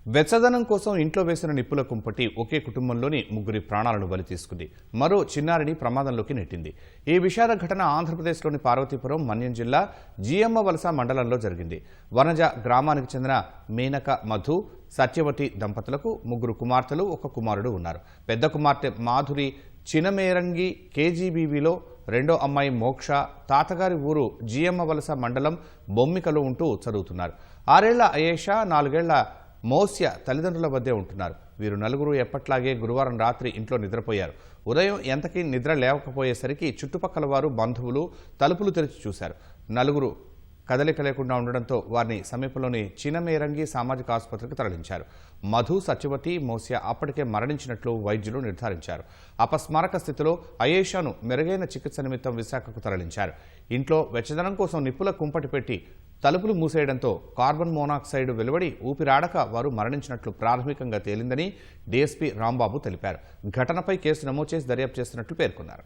వెచ్చదనం కోసం ఇంట్లో వేసిన నిప్పుల కుంపటి ఒకే కుటుంబంలోని ముగ్గురి ప్రాణాలను బలి తీసుకుంది. మరో చిన్నారిని ప్రమాదంలోకి నెట్టింది. ఈ విషాద ఘటన ఆంధ్రప్రదేశ్లోని పార్వతీపురం మన్యం జిల్లా జీఎమ్మ వలస మండలంలో జరిగింది. వనజ గ్రామానికి చెందిన మేనక మధు సత్యవతి దంపతులకు ముగ్గురు కుమార్తెలు ఒక కుమారుడు ఉన్నారు. పెద్ద కుమార్తె మాధురి చినమేరంగి కేజీబీవీలో, రెండో అమ్మాయి మోక్ష తాతగారి ఊరు జీఎమ్మ వలస మండలం బొమ్మికలో ఉంటూ చదువుతున్నారు. 6 ఏళ్ల అయేషా, 4 ఏళ్ల మోస్య తల్లిదండ్రుల వద్దే ఉంటున్నారు. వీరు నలుగురు ఎప్పట్లాగే గురువారం రాత్రి ఇంట్లో నిద్రపోయారు. ఉదయం ఎంతకీ నిద్ర లేవకపోయేసరికి చుట్టుపక్కల వారు, బంధువులు తలుపులు తెరిచి చూశారు. నలుగురు కదలిక లేకుండా ఉండడంతో వారిని సమీపంలోని చినమేరంగి సామాజిక ఆసుపత్రికి తరలించారు. మధు, సత్యవతి, మోస్య అప్పటికే మరణించినట్లు వైద్యులు నిర్ధారించారు. అపస్మారక స్థితిలో అయేషాను మెరుగైన చికిత్స నిమిత్తం విశాఖకు తరలించారు. ఇంట్లో వెచ్చదనం కోసం నిప్పుల కుంపటి పెట్టి తలుపులు మూసేయడంతో కార్బన్ మోనాక్సైడ్ వెలువడి ఊపిరాడక వారు మరణించినట్లు ప్రాథమికంగా తేలిందని డీఎస్పీ రాంబాబు తెలిపారు. ఘటనపై కేసు నమోదు చేసి దర్యాప్తు చేస్తున్నట్లు పేర్కొన్నారు.